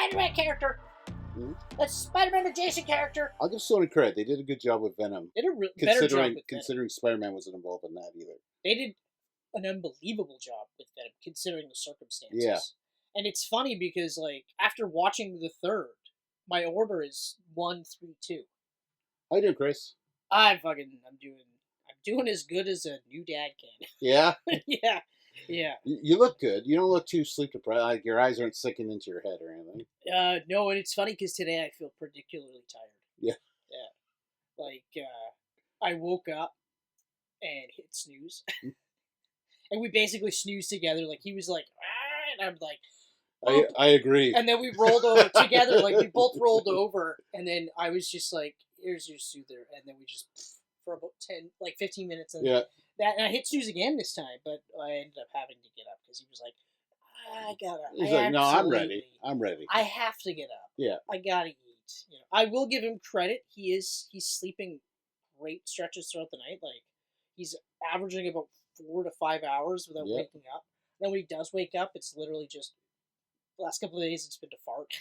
Spider-Man character. Mm-hmm. That's Spider-Man adjacent character. I'll give Sony credit. They did a good job with Venom. They did a better job with Considering Spider-Man wasn't involved in that either. They did an unbelievable job with Venom, considering the circumstances. Yeah. And it's funny because, like, after watching the third, my order is 1, 3, 2. How you doing, Chris? I'm doing as good as a new dad can. Yeah? Yeah. Yeah. You look good. You don't look too sleep deprived. Like your eyes aren't sinking into your head or anything. No, and it's funny because today I feel particularly tired. Yeah. Yeah. Like, I woke up and hit snooze. And we basically snoozed together. Like, he was like, ah, and I'm like, oh. I agree. And then we rolled over together. Like, we both rolled over. And then I was just like, here's your soother. And then we just, for about 15 minutes. And yeah. And I hit snooze again this time, but I ended up having to get up because he was like, I gotta. He's like, no, I'm ready. I'm ready. I have to get up. Yeah. I gotta eat. You know, I will give him credit. He's sleeping great stretches throughout the night. Like, he's averaging about 4 to 5 hours without waking up. Then when he does wake up, it's literally just the last couple of days it's been to fart.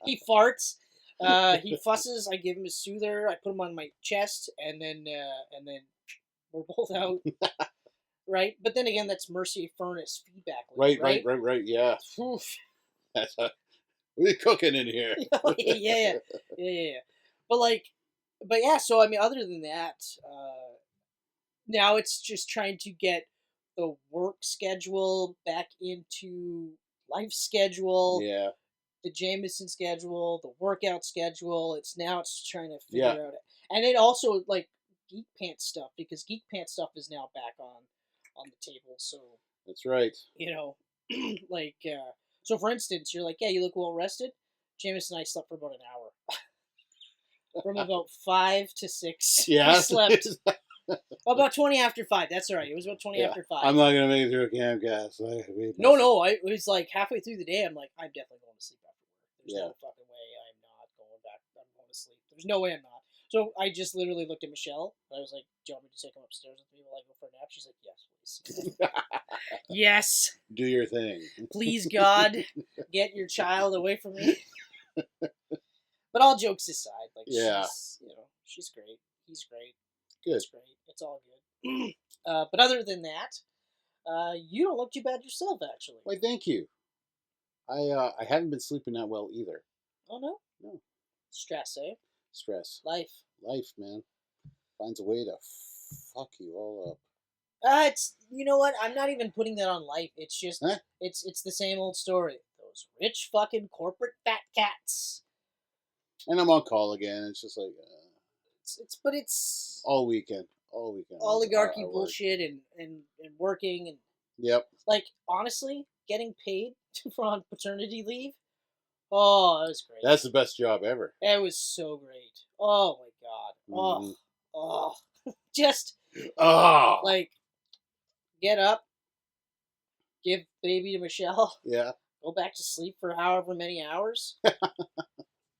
He farts. He fusses. I give him a soother. I put him on my chest, and then we're both out. Right, but then again, that's Mercier furnace feedback. Right. Yeah. That's what are you cooking in here? yeah. But yeah. So I mean, other than that, now it's just trying to get the work schedule back into life schedule. Yeah. The Jameson schedule, the workout schedule. It's trying to figure out it, and it also like Geek Pants stuff because Geek Pants stuff is now back on the table. So that's right. You know, like so for instance, you're like, yeah, you look well rested. Jameson and I slept for about an hour, from about 5 to 6. Yeah, we slept. About 20 after 5. That's all right. It was about 20 after 5. I'm not gonna make it through a Camcast. No. It was like halfway through the day. I'm like, I'm definitely going to sleep after work. There's no fucking way I'm not going back. I'm going to sleep. There's no way I'm not. So I just literally looked at Michelle. And I was like, do you want me to take him upstairs with me while I go for a nap? She's like, yes, please. Yes. Do your thing. Please, God, get your child away from me. But all jokes aside, like, she's great. He's great. Good. It's great. It's all good. But other than that, you don't look too bad yourself, actually. Why, thank you. I haven't been sleeping that well either. Oh, no? No. Stress, eh? Stress. Life, man. Finds a way to fuck you all up. It's, you know what? I'm not even putting that on life. It's just, it's the same old story. Those rich fucking corporate fat cats. And I'm on call again. It's just like... it's... All weekend. Oligarchy bullshit and working and... Yep. Like, honestly, getting paid on paternity leave, oh, that was great. That's the best job ever. It was so great. Oh, my God. Mm-hmm. Oh. Just... Oh! Like, get up, give baby to Michelle. Yeah. Go back to sleep for however many hours.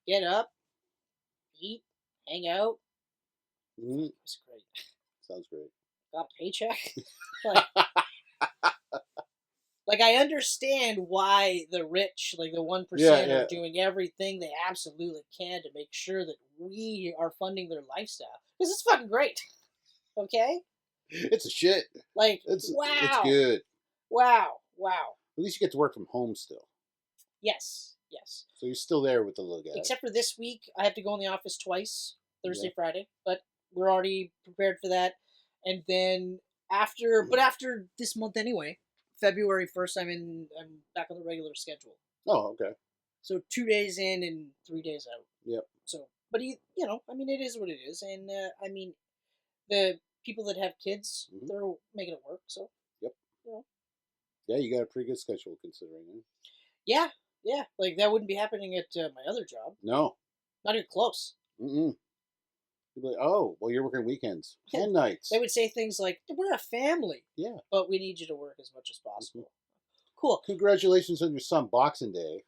Get up, eat, hang out. Mm-hmm. It's great. Sounds great. Got a paycheck. Like, I understand why the rich, like the 1%, are doing everything they absolutely can to make sure that we are funding their lifestyle. Because it's fucking great. Okay? It's a shit. Like, wow. It's good. Wow. At least you get to work from home still. Yes. So you're still there with the little guy. Except for this week, I have to go in the office twice, Thursday, Friday. But we're already prepared for that. And then after this month anyway, February 1st, I'm back on the regular schedule. Oh, okay. So 2 days in and 3 days out. Yep. So, but it is what it is. And, the people that have kids, they're making it work, so. Yep. You know. Yeah, you got a pretty good schedule considering it. Yeah. Like, that wouldn't be happening at my other job. No. Not even close. Mm-mm. You'd be like, oh, well, you're working weekends and nights. They would say things like, we're a family. Yeah. But we need you to work as much as possible. cool. Congratulations on your son Boxing Day.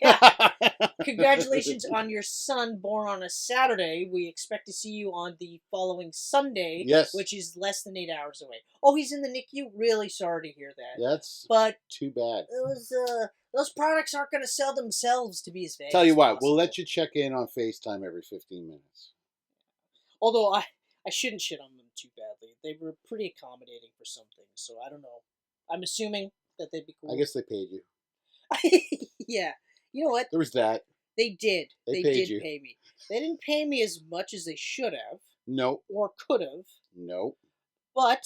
Yeah. Congratulations on your son born on a Saturday. We expect to see you on the following Sunday, Yes. which is less than 8 hours away. Oh, he's in the NICU? Really sorry to hear that. That's But too bad. those products aren't going to sell themselves, to be as vague Tell you as what, possible. we'll let you check in on FaceTime every 15 minutes. Although I shouldn't shit on them too badly. They were pretty accommodating for some things, so I don't know. I'm assuming that they'd be cool. I guess they paid you. Yeah. You know what? There was that. They did. They They paid did you. pay me. They didn't pay me as much as they should have Nope. or could have, Nope. but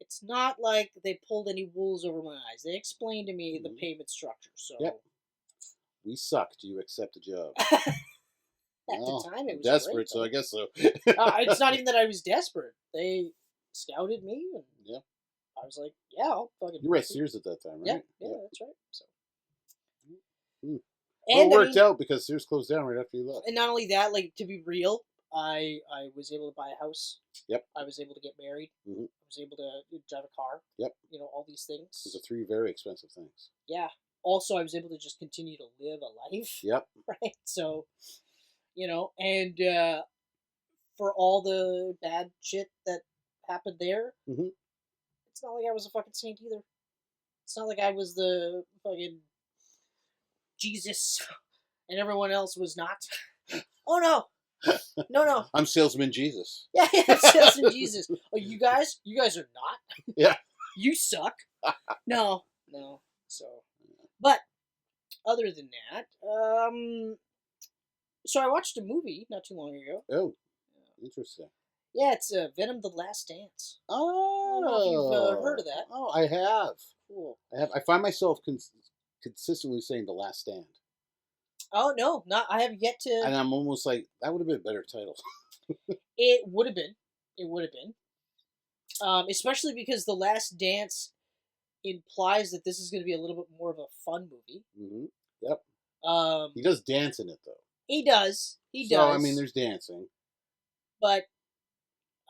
it's not like they pulled any wools over my eyes. They explained to me the Mhm. payment structure. So Yep. We suck. Do you accept the job? at Well, the time, it I'm was desperate, great, so I guess so. it's not even that I was desperate. They scouted me, and Yeah. I was like, "Yeah, I'll fucking." You were at Sears at that time, right? Yeah, that's right. So, Mm. and Well, it I worked mean, out because Sears closed down right after you left. and not only that, like to be real, I was able to buy a house. Yep. I was able to get married. Mhm. I was able to drive a car. Yep. You know, all these things. Those are 3 very expensive things. Yeah. Also, I was able to just continue to live a life. Yep. Right. So, and for all the bad shit that happened there, Mhm. it's not like I was a fucking saint either. It's not like I was the fucking Jesus and everyone else was not. Oh no. No. I'm Salesman Jesus. Yeah, it's just in Jesus. Oh, you guys are not. Yeah. You suck. No. So, but other than that, so I watched a movie not too long ago. Oh, interesting. Yeah, it's Venom: The Last Dance. Oh. I don't know if you've heard of that. Oh, I have. Cool. I find myself consistently saying The Last Stand. Oh no, not I have yet to. And I'm almost like, that would have been a better title. It would have been. It would have been. Especially because The Last Dance implies that this is going to be a little bit more of a fun movie. Mm-hmm. Yep. Um, He does dance in it, though. he does. He So, does. I mean, there's dancing. But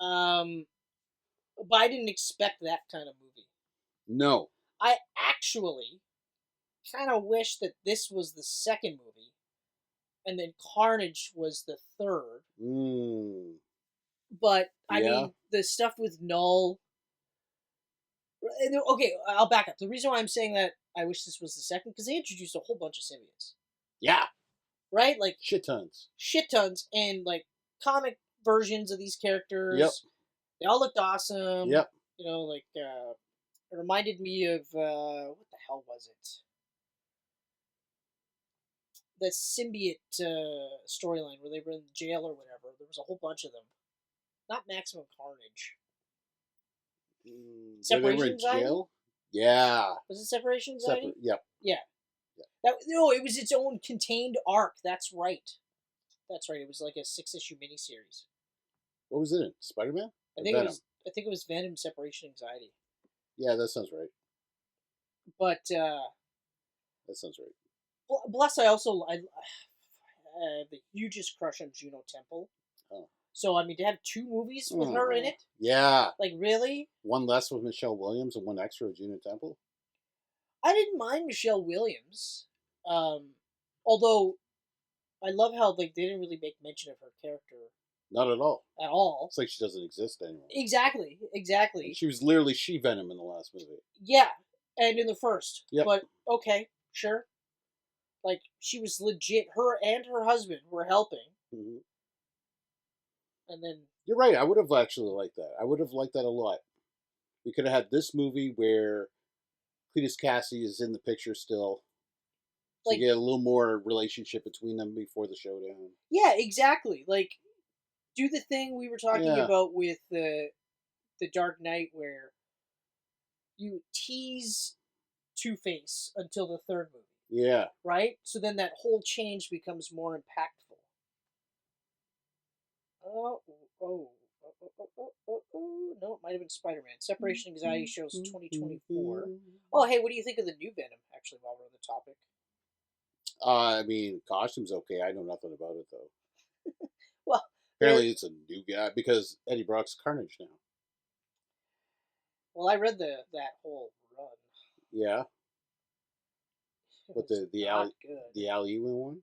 I didn't expect that kind of movie. No. I actually kind of wish that this was the second movie, and then Carnage was the third. Mm. But I Yeah. mean, the stuff with Null. Okay, I'll back up. The reason why I'm saying that I wish this was the second because they introduced a whole bunch of symbiotes, Yeah. right? Like Shit tons. shit tons, and like comic versions of these characters. Yep. They all looked awesome. Yep. It reminded me of what the hell was it? The symbiote storyline where they were in jail or whatever. There was a whole bunch of them. Not Maximum Carnage. Where they were Separation in Anxiety? jail? Yeah. Was it Separation Anxiety? Yep. No, it was its own contained arc. That's right. It was like a 6-issue miniseries. What was it in? Spider-Man? I Or think Venom? it was Venom Separation Anxiety. Yeah, that sounds right. But That sounds right. plus, I have the hugest crush on Juno Temple. Oh. So I mean, to have 2 movies with her in it, Yeah. like really, One less with Michelle Williams and one extra with Juno Temple. I didn't mind Michelle Williams. Although I love how like they didn't really make mention of her character Not at all. at all. It's like she doesn't exist anymore. Exactly. She was literally She-Venom in the last movie. Yeah, and in the first. Yep. But okay, sure. Like she was legit. Her and her husband were helping, Mm-hmm. and then You're right. I would have actually liked that. I would have liked that a lot. We could have had this movie where Cletus Cassie is in the picture still. So like you get a little more relationship between them before the showdown. yeah, exactly. Like do the thing we were talking Yeah. about with the Dark Knight, where you tease Two-Face until the third movie, Yeah. right? So then that whole change becomes more impactful. Oh. No, it might have been Spider-Man. Separation Anxiety shows 2024. Oh, hey, what do you think of the new Venom, actually, while we're on the topic? I mean, costume's okay. I know nothing about it, though. Well, Apparently it's a new guy because Eddie Brock's Carnage now. well, I read that whole run. Yeah. What Not good. the Al Ewing one?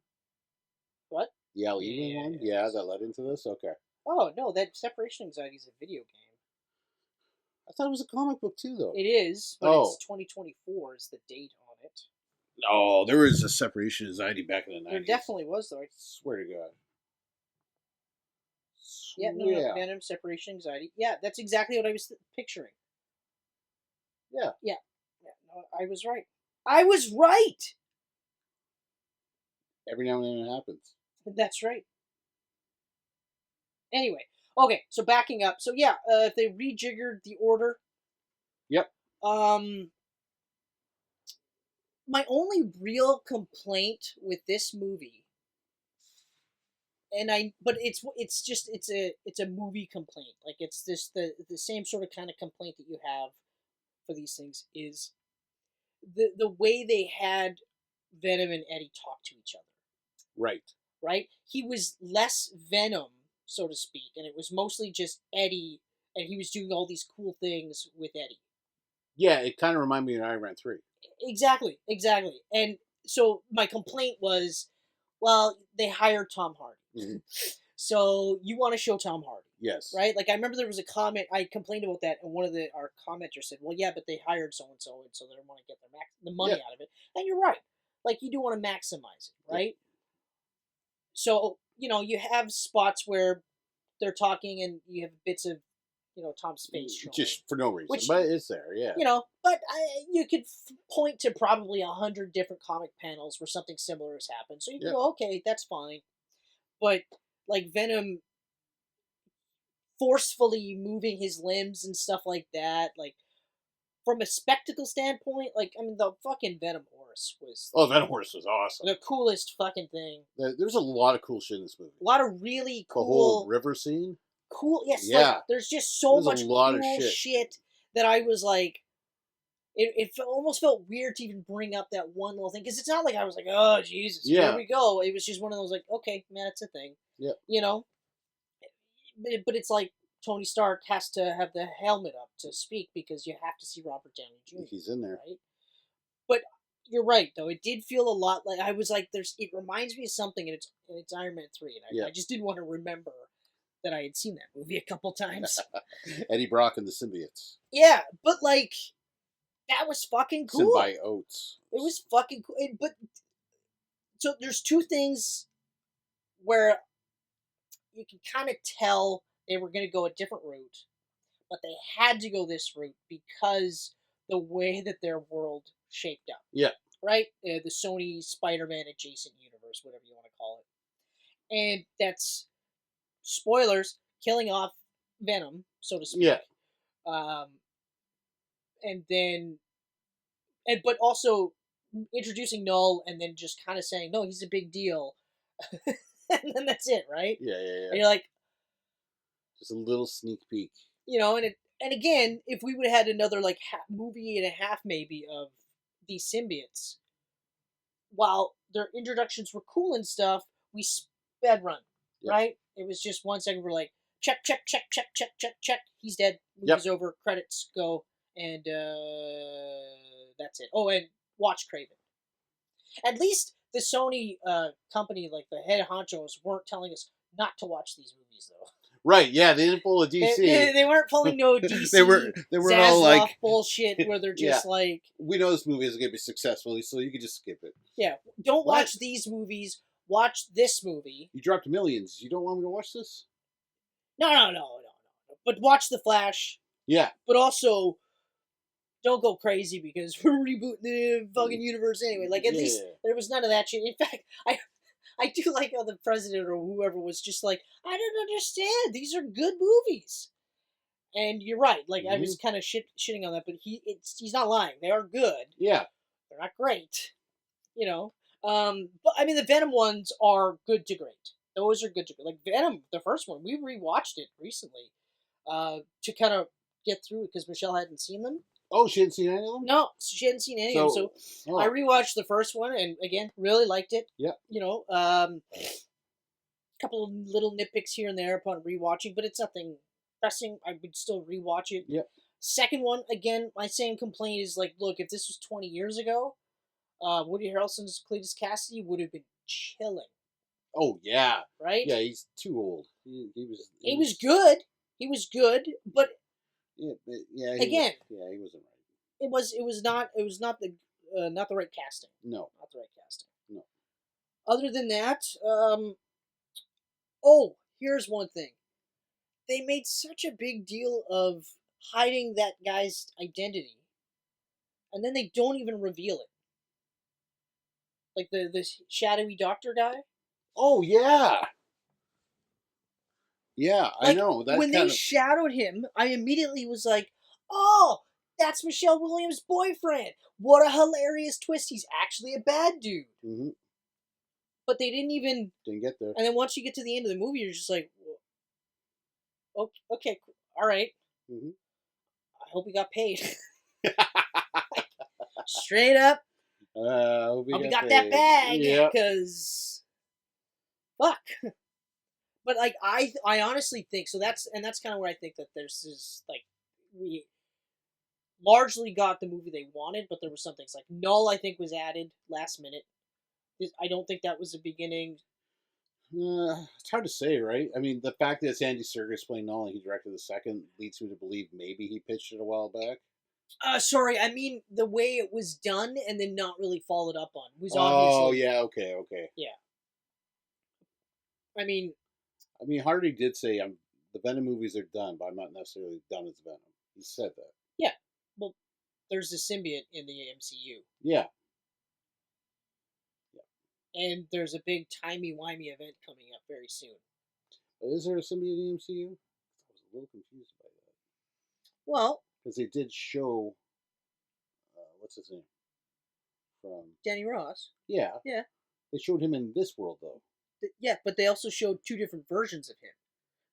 What? The Al Yeah, Ewing yeah, one? yeah. Yeah, that led into this? Okay. Oh no, that separation anxiety is a video game. I thought it was a comic book too, though. It is, but Oh. it's 2024 is the date on it. No, there was a separation anxiety back in the 90s. There definitely was, though. Swear to God. Yeah, no, Venom, separation anxiety. Yeah, that's exactly what I was picturing. Yeah. Yeah, no, I was right. I was right! Every now and then it happens. That's right. Anyway, okay, so backing up. So yeah, they rejiggered the order. Yep. My only real complaint with this movie, but it's a movie complaint. Like it's this the same sort of kind of complaint that you have for these things is the way they had Venom and Eddie talk to each other. Right. Right? He was less Venom, so to speak, and it was mostly just Eddie, and he was doing all these cool things with Eddie. Yeah, it kind of reminded me of Iron Man 3. Exactly. And so my complaint was, well, they hired Tom Hardy. Mm-hmm. So you want to show Tom Hardy. Yes. Right? Like, I remember there was a comment, I complained about that, and one of our commenters said, well, yeah, but they hired so-and-so, and so they want to get the money out of it. And you're right. Like, you do want to maximize it, right? Yeah. So, you have spots where they're talking, and you have bits of, Tom's face showing. Just for no reason, but it's there, yeah. But you could point to probably 100 different comic panels where something similar has happened. So you can go, okay, that's fine. But, like, Venom forcefully moving his limbs and stuff like that, like, from a spectacle standpoint, like, I mean, the fucking Venom horse was... Oh, Venom horse was awesome. The coolest fucking thing. There's a lot of cool shit in this movie. A lot of really cool... The whole river scene? Cool, yes. Yeah. Like, there's just so much cool shit that I was like... It almost felt weird to even bring up that one little thing, because it's not like I was like, oh, Jesus, here we go. It was just one of those, like, okay, man, it's a thing. Yeah. But it's like Tony Stark has to have the helmet up to speak because you have to see Robert Downey Jr. He's in there. Right? But you're right, though. It did feel a lot like, I was like, it reminds me of something, and it's Iron Man 3, and I just didn't want to remember that I had seen that movie a couple times. Eddie Brock and the symbiotes. Yeah, but like... That was fucking cool. Symbiotes. It was fucking cool. But so there's two things where you can kind of tell they were going to go a different route, but they had to go this route because the way that their world shaped up. Yeah. Right? The Sony Spider-Man adjacent universe, whatever you want to call it. And that's, spoilers, killing off Venom, so to speak. Yeah. But also introducing Null and then just kind of saying, no, he's a big deal. And then that's it, right? Yeah. And you're like... Just a little sneak peek. And again, if we would have had another, like, movie and a half, maybe, of these symbiotes, while their introductions were cool and stuff, we sped run, right? It was just 1 second, we're like, check, he's dead, movie's over, credits go, and that's it. Oh, and watch Craven. At least the Sony company, like the head honchos, weren't telling us not to watch these movies, though. Right? Yeah, they didn't pull a DC. They weren't pulling no DC. they were all like bullshit where they're just like, we know this movie isn't going to be successful, so you can just skip it. Yeah, don't watch these movies. Watch this movie. You dropped millions. You don't want me to watch this? No. But watch The Flash. Yeah. But also, don't go crazy because we're rebooting the fucking universe anyway. Like, at least there was none of that shit. In fact, I do like how the president or whoever was just like, I don't understand. These are good movies. And you're right. Like, I was kind of shitting on that, but he's not lying. They are good. Yeah. They're not great. But I mean, the Venom ones are good to great. Those are good to great. Like Venom, the first one, we rewatched it recently to kind of get through it because Michelle hadn't seen them. Oh, she hadn't seen any of them? No, she hadn't seen any of them. So I rewatched the first one and again, really liked it. Yeah. A couple of little nitpicks here and there upon rewatching, but it's nothing pressing. I would still rewatch it. Yeah. Second one, again, my same complaint is like, look, if this was 20 years ago, Woody Harrelson's Cletus Cassidy would have been chilling, Oh yeah, right? yeah. He's too old. He was. He was good. He was good, but Yeah, yeah. again, He wasn't right. not the right casting. No, Not the right casting. no. Other than that, oh, here's one thing. They made such a big deal of hiding that guy's identity, and then they don't even reveal it. Like the shadowy doctor guy. Oh yeah, yeah. I Like know that when kind they of. shadowed him, I immediately was like, "Oh, that's Michelle Williams' boyfriend! What a hilarious twist! He's actually a bad dude." Mm-hmm. But they didn't even. Didn't get there. And then once you get to the end of the movie, you're just like, "Okay, all right. Mm-hmm. I hope we got paid." Straight up, Hope we got that bag, Yeah. because fuck. But like I honestly think so. That's kind of where I think that there's this like we largely got the movie they wanted, but there were some things like Null I think was added last minute. I don't think that was the beginning. It's hard to say, right? I mean, the fact that it's Andy Serkis playing Nolan, he directed the second, leads me to believe maybe he pitched it a while back. Sorry, I mean the way it was done and then not really followed up on. It was Oh obviously yeah, okay. yeah. I mean, Hardy did say, the Venom movies are done, but I'm not necessarily done as Venom. He said that. yeah. Well, there's a symbiote in the MCU. Yeah. And there's a big timey-wimey event coming up very soon. But is there a symbiote in the MCU? I was a little confused by that. Well, because they did show, what's his name? From Danny Ross. Yeah. Yeah. They showed him in this world though. Yeah, but they also showed two different versions of him.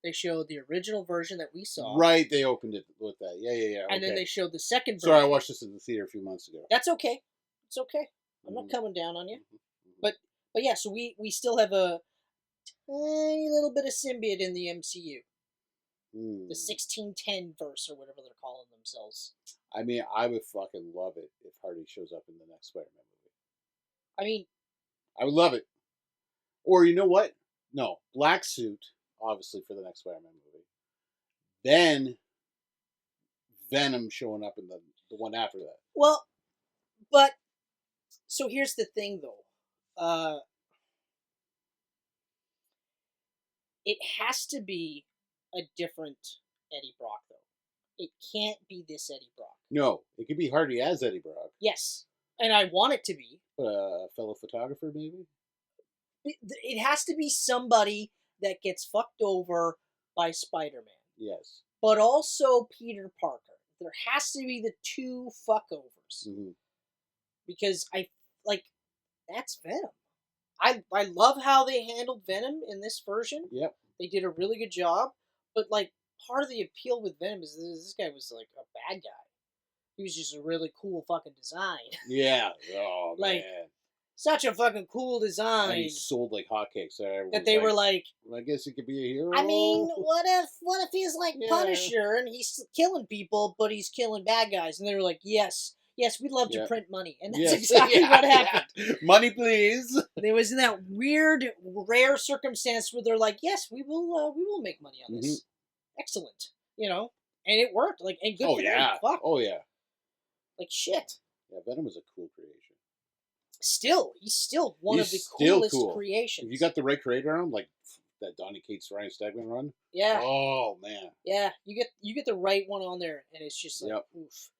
They showed the original version that we saw. Right, they opened it with that. Yeah. And then they showed the second version. Sorry, I watched this in the theater a few months ago. That's okay. It's okay. I'm not coming down on you. But yeah, so we still have a tiny little bit of symbiote in the MCU. The 1610 verse or whatever they're calling themselves. I mean, I would fucking love it if Hardy shows up in the next Spider-Man movie. I mean, I would love it. Or you know what? No, black suit, obviously, for the next Spider-Man movie. Then Venom showing up in the one after that. well, but so here's the thing though. It has to be a different Eddie Brock though. It can't be this Eddie Brock. No, it could be Hardy as Eddie Brock. Yes, and I want it to be. A fellow photographer, maybe? It has to be somebody that gets fucked over by Spider-Man. Yes. But also Peter Parker. There has to be the two fuckovers. Mm-hmm. Because that's Venom. I love how they handled Venom in this version. Yep. They did a really good job. But part of the appeal with Venom is this guy was like a bad guy. He was just a really cool fucking design. Yeah. Oh, man. Such a fucking cool design. And he sold like hotcakes. That they were like, I guess he could be a hero. I mean, what if he's like Punisher and he's killing people, but he's killing bad guys? And they were like, yes, we'd love to print money. And that's exactly what happened. Yeah. Money, please. There was in that weird, rare circumstance where they're like, yes, we will make money on this. Mm-hmm. Excellent. And it worked. And good for them. Fuck. Oh, yeah. Shit. Yeah, Venom was a cool creation. He's still one of the coolest creations. If you got the right creator on him, like that Donny Cates Ryan Stegman run. Yeah. Oh man. Yeah, you get the right one on there, and it's just like oof.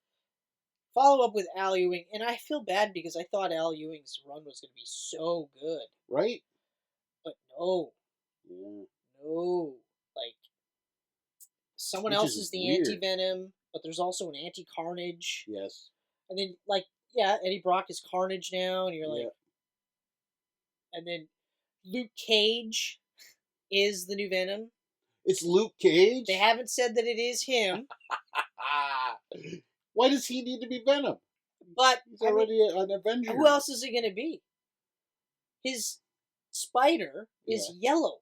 Follow up with Al Ewing, and I feel bad because I thought Al Ewing's run was going to be so good. Right. But no. Yeah. No. Someone else is the anti-Venom, but there's also an anti-Carnage. Yes. And then Eddie Brock is Carnage now, and you're like, and then Luke Cage is the new Venom. It's Luke Cage? They haven't said that it is him. Why does he need to be Venom? But he's already an Avenger. Who else is it going to be? His spider is yellow.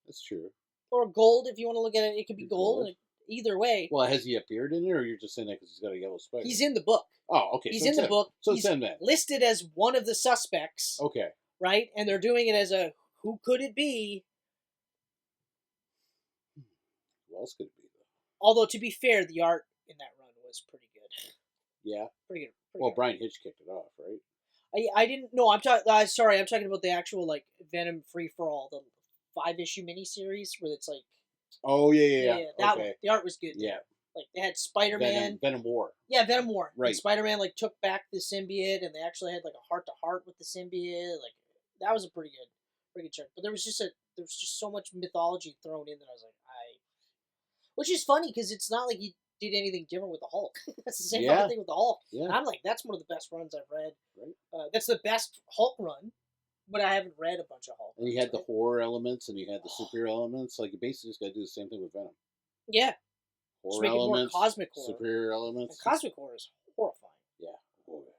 That's true. or gold if you want to look at it. It could be gold. Gold. And either way, Well, has he appeared in it, or you're just saying that because he's got a yellow spider? he's in the book. Oh, okay. He's so in the him. book. So he's it's him then. listed as one of the suspects. Okay. Right, and they're doing it as a who could it be? Who else could it be though? Although to be fair, the art in that run was pretty good. Yeah. Pretty good. Well, Brian Hitch kicked it off, right? I didn't. No, I'm talking. Sorry, I'm talking about the actual like Venom Free for All, the 5-issue miniseries where it's like. Oh yeah. That okay. one, the art was good. Yeah. Like they had Spider-Man. Venom War. Yeah, Venom War. Right. And Spider-Man like took back the symbiote, and they actually had like a heart-to-heart with the symbiote. Like that was a pretty good chunk. But there was just so much mythology thrown in that I was like, which is funny because it's not like he did anything different with the Hulk. That's the same fucking thing with the Hulk. Yeah. And I'm like, that's one of the best runs I've read. Right. That's the best Hulk run, but I haven't read a bunch of Hulk. And he had the horror elements, and he had the superhero elements. Like you basically just got to do the same thing with Venom. Yeah. Horror just make elements, it more cosmic horror. superior elements. And cosmic horror is horrifying. Yeah. Oh, yeah.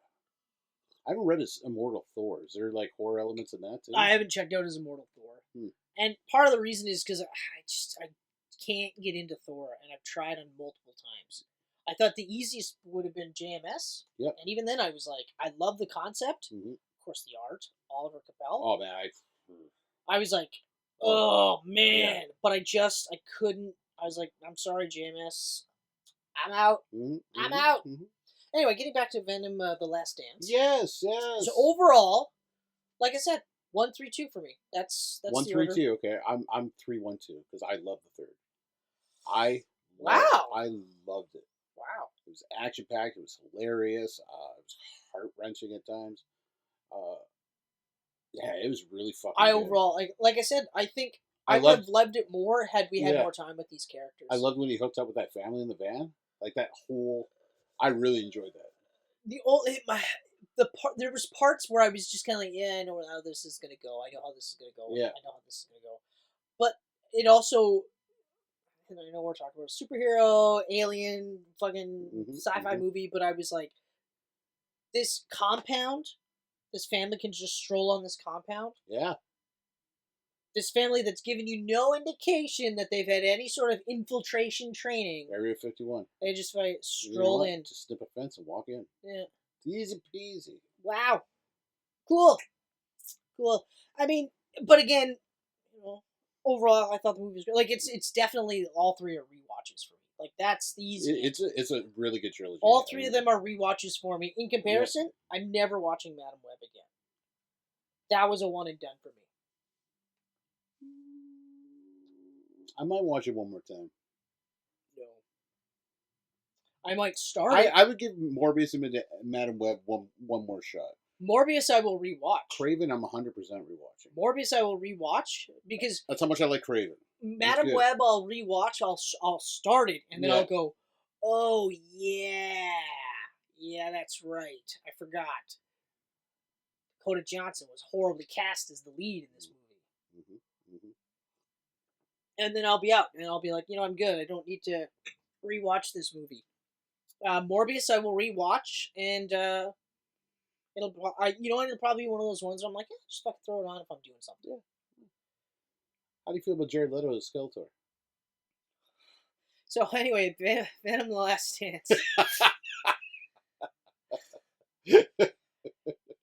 I haven't read his Immortal Thor. Is there like horror elements in that too? I haven't checked out his Immortal Thor, and part of the reason is because I can't get into Thor, and I've tried on multiple times. I thought the easiest would have been JMS, Yep. And even then, I was like, I love the concept. Mm-hmm. Of course, the art, Oliver Capel. Oh man, I was like, oh man, but I couldn't. I was like, I'm sorry, JMS, I'm out. I'm out. Anyway, getting back to Venom, The Last Dance. Yes. So overall, like I said, 1-3-2 for me. That's 1-3-2. Okay, I'm 3-1-2 because I love the third. I loved it. Wow. It was action packed. It was hilarious. It was heart wrenching at times. Yeah, it was really fucking. Overall, like I said, I think I would have loved it more had we had more time with these characters. I loved when he hooked up with that family in the van. Like that whole, I really enjoyed that. There was parts where I was just kind of like, yeah, I know how this is gonna go. I know how this is gonna go. Yeah. I know how this is gonna go. But it also, I know we're talking about a superhero, alien, fucking sci-fi movie, but I was like, this compound, this family can just stroll on this compound. Yeah. This family that's given you no indication that they've had any sort of infiltration training. Area 51. They just like stroll in. Just snip a fence and walk in. Yeah. Easy peasy. Wow. Cool. I mean, but again, overall, I thought the movie was great. Like, it's definitely all three are rewatches for me. Like, that's the easy. It's a really good trilogy. All three of them are rewatches for me. In comparison, I'm never watching Madam Web again. That was a one and done for me. I might watch it one more time. No. I might start it. I would give Morbius and Madam Web one more shot. Morbius I will rewatch. Craven I'm 100% rewatching. Morbius I will rewatch because that's how much I like Craven. Madam Web I'll rewatch. I'll start it and then I'll go, oh yeah, that's right. I forgot. Dakota Johnson was horribly cast as the lead in this movie. And then I'll be out and I'll be like, I'm good. I don't need to rewatch this movie. Morbius I will rewatch and it'll probably be one of those ones where I'm like, just fucking throw it on if I'm doing something. Yeah. How do you feel about Jared Leto as Skeletor? So anyway, Venom: The Last Dance.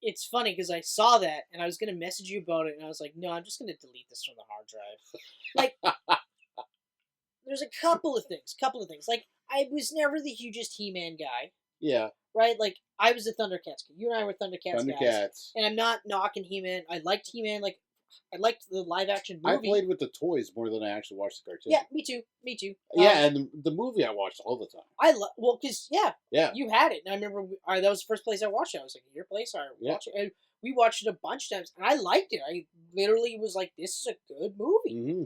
It's funny because I saw that and I was gonna message you about it and I was like, no, I'm just gonna delete this from the hard drive. Like, there's a couple of things. Like, I was never the hugest He-Man guy. Yeah. Right? Like, I was a Thundercats kid. You and I were Thundercats guys. And I'm not knocking He-Man. I liked He-Man. Like, I liked the live-action movie. I played with the toys more than I actually watched the cartoon. Yeah, me too. Yeah, and the movie I watched all the time. Because, you had it. And I remember that was the first place I watched it. I was like, your place? I watched it. And we watched it a bunch of times. And I liked it. I literally was like, this is a good movie. Mm-hmm.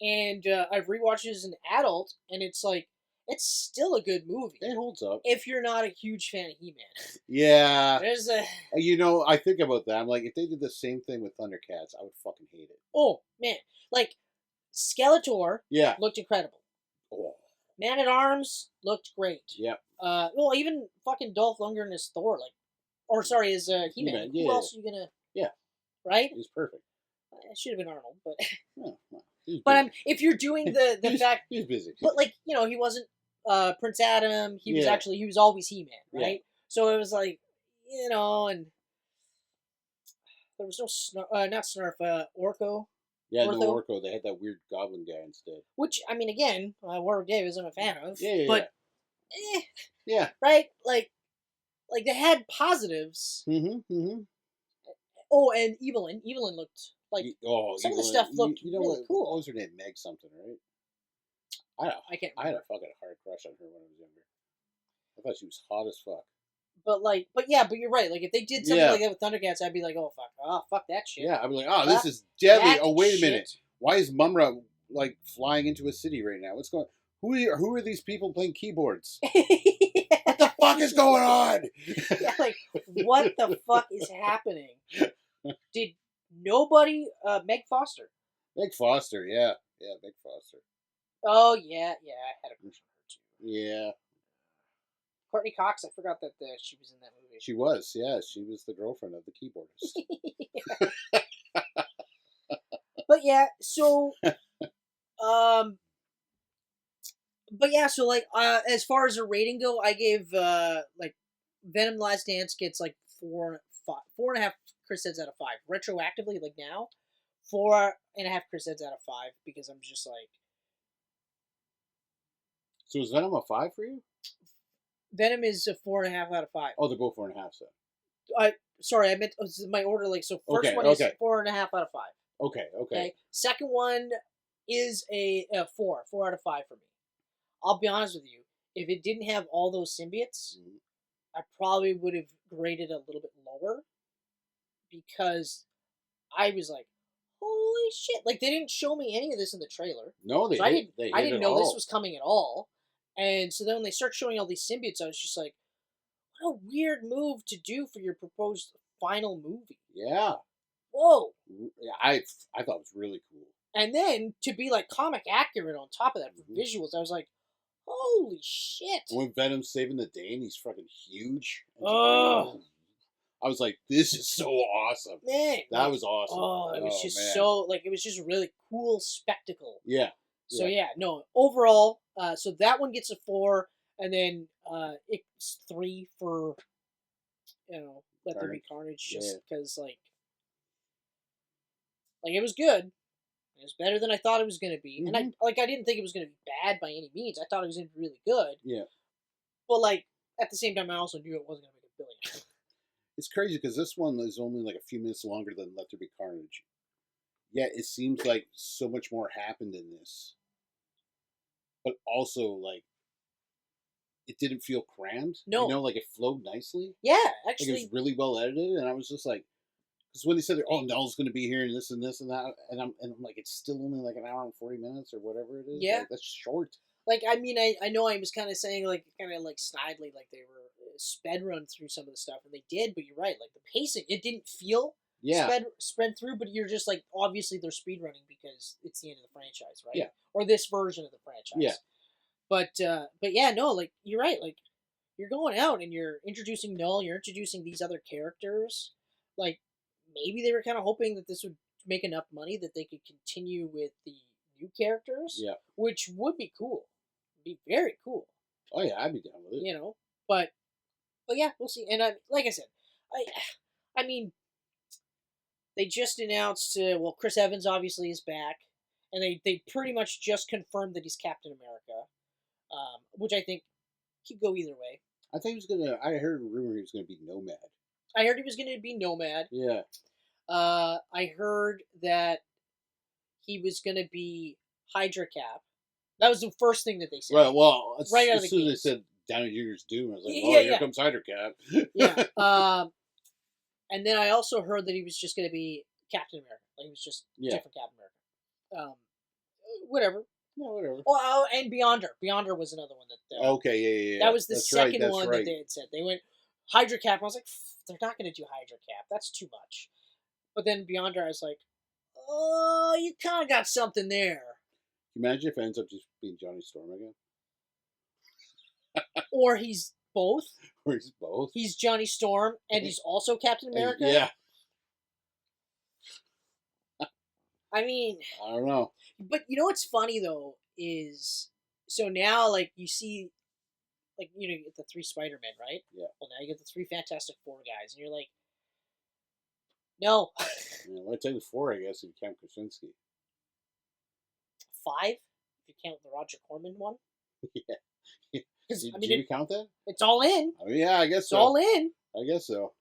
And I've rewatched it as an adult. And it's like, it's still a good movie. It holds up. If you're not a huge fan of He-Man. Yeah. There's a... I think about that. I'm like, if they did the same thing with Thundercats, I would fucking hate it. Oh, man. Like, Skeletor looked incredible. Oh. Man-at-Arms looked great. Yep. Well, even fucking Dolph Lundgren as Thor, as He-Man. Who else are you gonna... Yeah. Right? He was perfect. It should have been Arnold, but... But if you're doing the fact, he's busy. but like he wasn't Prince Adam. He was always He-Man, right? Yeah. So it was like and there was no not Snarf, Orko. Yeah, no Ortho. Orko. They had that weird goblin guy instead. Which I mean, again, Warwick Davis, I'm a fan of. Yeah, but yeah, right, like they had positives. Mm-hmm. Oh, and Evelyn looked like some of the stuff looked really cool. What was her name? Meg something, right? I can't. I had a fucking hard crush on her when I was younger. I thought she was hot as fuck. But you're right. Like if they did something like that with Thundercats, I'd be like, fuck that shit. Yeah, I'd be like, oh, this is deadly. Oh, wait a minute. Why is Mumra like flying into a city right now? What's going? Who are these people playing keyboards? What the fuck is going on? Yeah, like what the fuck is happening? Did nobody? Meg Foster. Meg Foster, yeah, Meg Foster. Oh yeah, I had a crush on her too. Yeah. Courtney Cox, I forgot that she was in that movie. She was, yeah. She was the girlfriend of the keyboardist. But yeah, so, like, as far as a rating go, I gave, like, Venom: The Last Dance gets, like, 4.5 Chris Heads out of 5. Retroactively, like, now, 4.5 Chris Heads out of 5, because I'm just like... So is Venom a 5 for you? Venom is a 4.5 out of 5. Oh, they're both 4.5, so. Sorry, I meant my order. Like, so first one is 4.5 out of 5. Okay. Second one is a 4 out of 5 for me. I'll be honest with you. If it didn't have all those symbiotes, I probably would have graded a little bit lower because I was like, holy shit! Like they didn't show me any of this in the trailer. No, I didn't know this was coming at all. And so then when they start showing all these symbiotes, I was just like, what a weird move to do for your proposed final movie. Yeah. Whoa. I thought it was really cool. And then to be like comic accurate on top of that for visuals, I was like, holy shit. When Venom's saving the day and he's fucking huge. Oh. I was like, this is so awesome. Man. That was awesome. Oh, it was just so, like, it was just a really cool spectacle. Yeah. So, no, overall, so that one gets a 4, and then it's 3 for, Let There Be Carnage, just because, like, it was good. It was better than I thought it was going to be. And I didn't think it was going to be bad by any means. I thought it was going to be really good. Yeah. But, like, at the same time, I also knew it wasn't going to make $1 billion. It's crazy because this one is only like a few minutes longer than Let There Be Carnage. Yet it seems like so much more happened in this. But also, like, it didn't feel crammed. No. Like it flowed nicely. Yeah, actually. Like it was really well edited, and I was just like, because when they said, "Oh, Nell's going to be here," and this and that, and I'm like, it's still only like an hour and 40 minutes or whatever it is. Yeah, like, that's short. Like, I mean, I know I was kind of saying like snidely, like they were sped run through some of the stuff, and they did. But you're right, like the pacing, it didn't feel sped through, but you're just like, obviously they're speed running because it's the end of the franchise, right? Yeah. Or this version of the franchise. Yeah. But yeah, no, like you're right, like you're going out and you're introducing Null, you're introducing these other characters. Like maybe they were kind of hoping that this would make enough money that they could continue with the new characters. Yeah. Which would be cool. Be very cool. Oh yeah, I'd be down with it. But yeah, we'll see. And like I said, I mean, they just announced Chris Evans obviously is back, and they pretty much just confirmed that he's Captain America, which I think could go either way. I think he was gonna. I heard a rumor he was gonna be Nomad. I heard he was gonna be Nomad. Yeah. I heard that he was gonna be Hydra Cap. That was the first thing that they said. Right. Well, as soon as they said Downey Jr.'s Doom, I was like, here comes Hydra Cap. Yeah. And then I also heard that he was just going to be Captain America. Like he was just different Captain America. Whatever. Yeah, whatever. Oh, and Beyonder. Beyonder was another one that. Okay, yeah. That was the second one that they had said. They went Hydra Cap. I was like, they're not going to do Hydra Cap. That's too much. But then Beyonder, I was like, oh, you kind of got something there. Can you imagine if it ends up just being Johnny Storm again? Or he's both. Or he's both. He's Johnny Storm, and he's also Captain America. Yeah. I mean, I don't know. but you know what's funny though is so now like you see like you get the 3 Spider-Men, right? Yeah. Well, now you get the 3 Fantastic Four guys, and you're like, no, Yeah, well, I tell you 4, I guess, if you count Krasinski. 5 if you count the Roger Corman one. Yeah. Because Did you count that? it's all in. I mean, yeah, I guess It's so. all in. I guess so.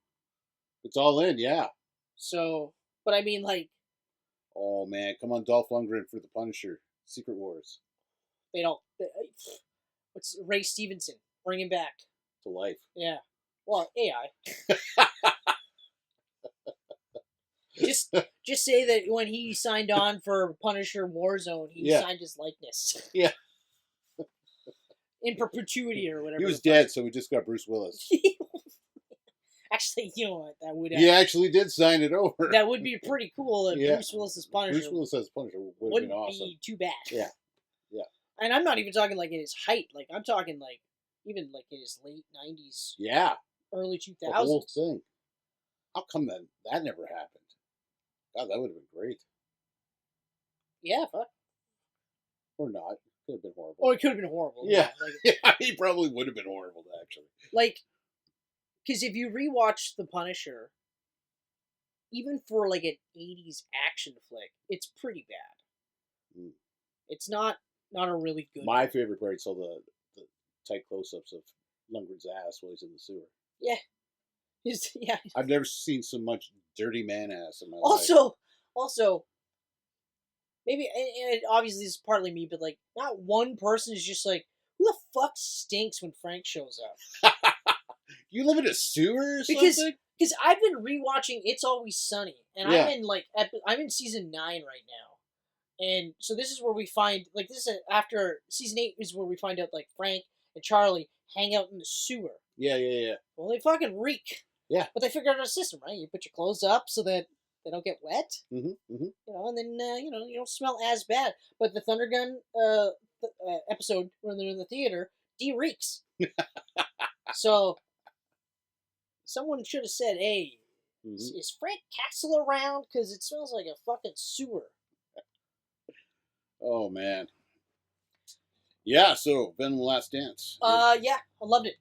It's all in, yeah. So, but I mean, like, Oh man, come on, Dolph Lundgren for the Punisher, Secret Wars they don't. What's Ray Stevenson? Bring him back. to life. Yeah. Well, AI. Just say that when he signed on for Punisher Warzone, he signed his likeness. Yeah. In perpetuity or whatever. He was dead, so we just got Bruce Willis. Actually, you know what? That would He actually did sign it over. that would be pretty cool if Yeah. Bruce Willis as Punisher. Bruce Willis as Punisher would have wouldn't been awesome. be too bad. Yeah. Yeah. And I'm not even talking like in his height. Like I'm talking like even like in his late 90s, Yeah. early 2000s. The whole thing. How come that never happened? God, that would have been great. Yeah, fuck. Or not. Could have been horrible. Or it could have been horrible. Yeah. Like, Yeah, he probably would have been horrible, actually. like, because if you rewatch The Punisher, even for like an 80s action flick, it's pretty bad. Mm. It's not a really good My movie. favorite part's all the tight close-ups of Lundgren's ass while he's in the sewer. Yeah. Yeah. I've never seen so much dirty man ass in my life. Also, maybe, and obviously this is partly me, but like, not one person is just like, who the fuck stinks when Frank shows up? You live in a sewer or Because something? I've been rewatching It's Always Sunny, and Yeah. I'm in like I'm in season 9 right now, and so this is where we find like this is after season 8 is where we find out like Frank and Charlie hang out in the sewer. Yeah. Well, they fucking reek. Yeah. But they figured out a system, right? You put your clothes up so that they don't get wet. Mm-hmm. And then you don't smell as bad. But the Thunder Gun episode when they're in the theater, reeks. So someone should have said, "Hey, is Frank Castle around? Because it smells like a fucking sewer." Oh man. Yeah. So Venom: Last Dance. Yeah, I loved it.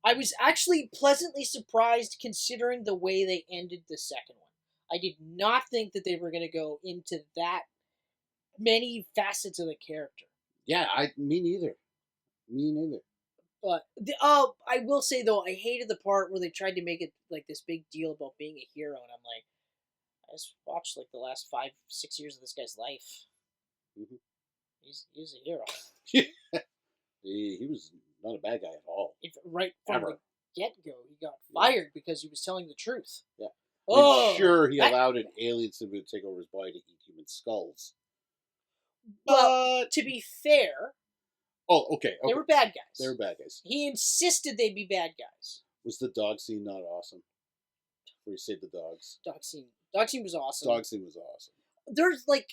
I was actually pleasantly surprised considering the way they ended the second one. I did not think that they were going to go into that many facets of the character. Yeah. Me neither. Me neither. But I will say though, I hated the part where they tried to make it like this big deal about being a hero, and I'm like, I just watched like the last 5-6 years of this guy's life. Mm-hmm. He's a hero. He was not a bad guy at all. Right from Ever. the get-go, he got fired because he was telling the truth. Yeah. Oh, Sure, he allowed an alien symbiote to take over his body to eat human skulls. Well, to be fair, Oh, okay. they were bad guys. They were bad guys. He insisted they'd be bad guys. Was the dog scene not awesome? Where he saved the dogs. Dog scene was awesome. Dog scene was awesome. There's like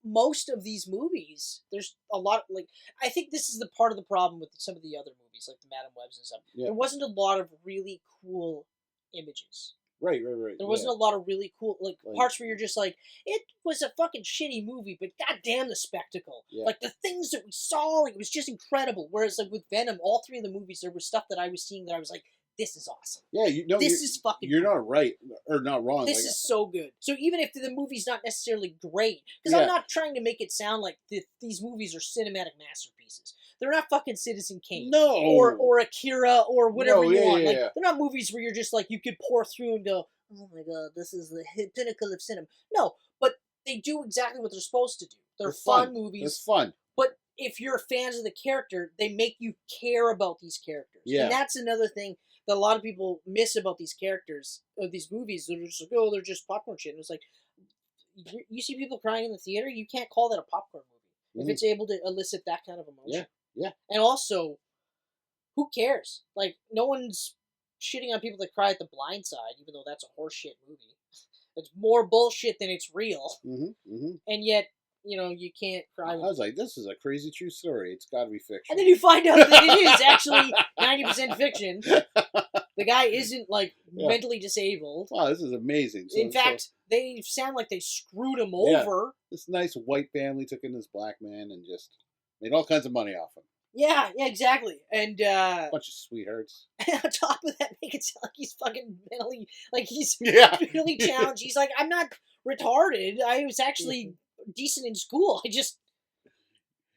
most of these movies, there's a lot of, like, I think this is the part of the problem with some of the other movies, like the Madam Webs and stuff. Yeah. There wasn't a lot of really cool images. Right. There wasn't a lot of really cool, like parts where you're just like, it was a fucking shitty movie, but goddamn the spectacle. Yeah. Like the things that we saw, like it was just incredible. Whereas like with Venom, all 3 of the movies, there was stuff that I was seeing that I was like, this is awesome. Yeah, this is fucking You're cool. not right or not wrong. This is so good. So even if the movie's not necessarily great, because I'm not trying to make it sound like these movies are cinematic masterpieces. They're not fucking Citizen Kane. No. Or Akira or whatever you want. Yeah, like yeah. they're not movies where you're just like you could pour through and go, oh my god, this is the pinnacle of cinema. No, but they do exactly what they're supposed to do. They're fun movies. It's fun. But if you're fans of the character, they make you care about these characters. Yeah. And that's another thing that a lot of people miss about these characters, of these movies. They're just like, oh, they're just popcorn shit. And it's like, you see people crying in the theater, you can't call that a popcorn movie. If it's able to elicit that kind of emotion. Yeah. And also, who cares? Like, no one's shitting on people that cry at The Blind Side, even though that's a horseshit movie. It's more bullshit than it's real. And yet, you can't cry. I was like, this is a crazy true story. It's got to be fiction. And then you find out that it is actually 90% fiction. The guy isn't like Yeah. mentally disabled. Wow, this is amazing. In fact, they sound like they screwed him over. This nice white family took in this black man and just made all kinds of money off him. Yeah, exactly. And Bunch of sweethearts. on top of that, make it sound like he's fucking mentally, like he's Yeah. really challenged. He's like, I'm not retarded. I was actually decent in school. I just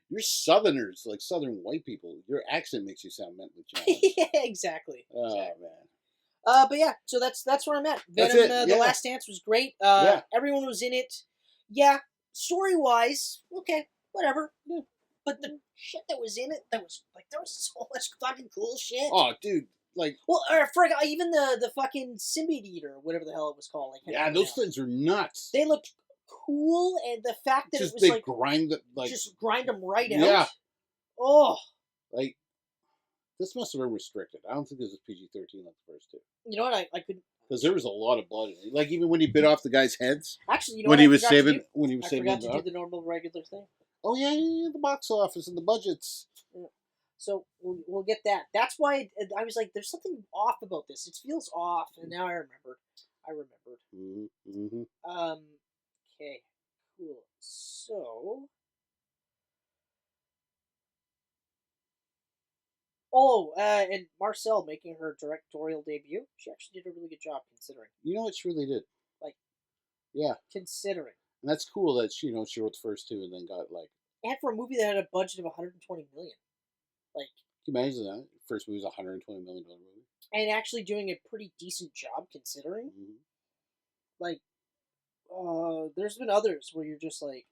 You're Southerners, like Southern white people. Your accent makes you sound mentally challenged. yeah, exactly. Oh Exactly. man. But yeah, so that's where I'm at. That's Venom, it, The yeah. Last Dance was great. Yeah. Everyone was in it. Yeah, story wise, okay, whatever. Yeah. But the shit that was in it, there was so much fucking cool shit. Oh, dude, like Well, or for even the fucking symbiote eater, whatever the hell it was called. yeah, those things are nuts. They looked cool, and the fact that Just it was they like grind it, like just grind them right out. Yeah. Oh, like this must have been restricted. I don't think this was PG-13 like the first two. you know what? I could Because there was a lot of blood in it. Like even when he bit off the guy's heads actually. You know when what he I was forgot to saving do? when he was I saving forgot the to dog. do the normal regular thing. Oh yeah, the box office and the budgets. So we'll get that. That's why I was like, "There's something off about this. It feels off." And now I remembered. Mm-hmm. Okay. Cool. So. Oh, and Marcel making her directorial debut. She actually did a really good job considering. You know what she really did. Like. Yeah. Considering. And that's cool that she wrote the first two and then got like. And for a movie that had a budget of 120 million. Like. Can you imagine that? First movie was a $120 million movie. And actually doing a pretty decent job considering. Mm-hmm. Like, there's been others where you're just like,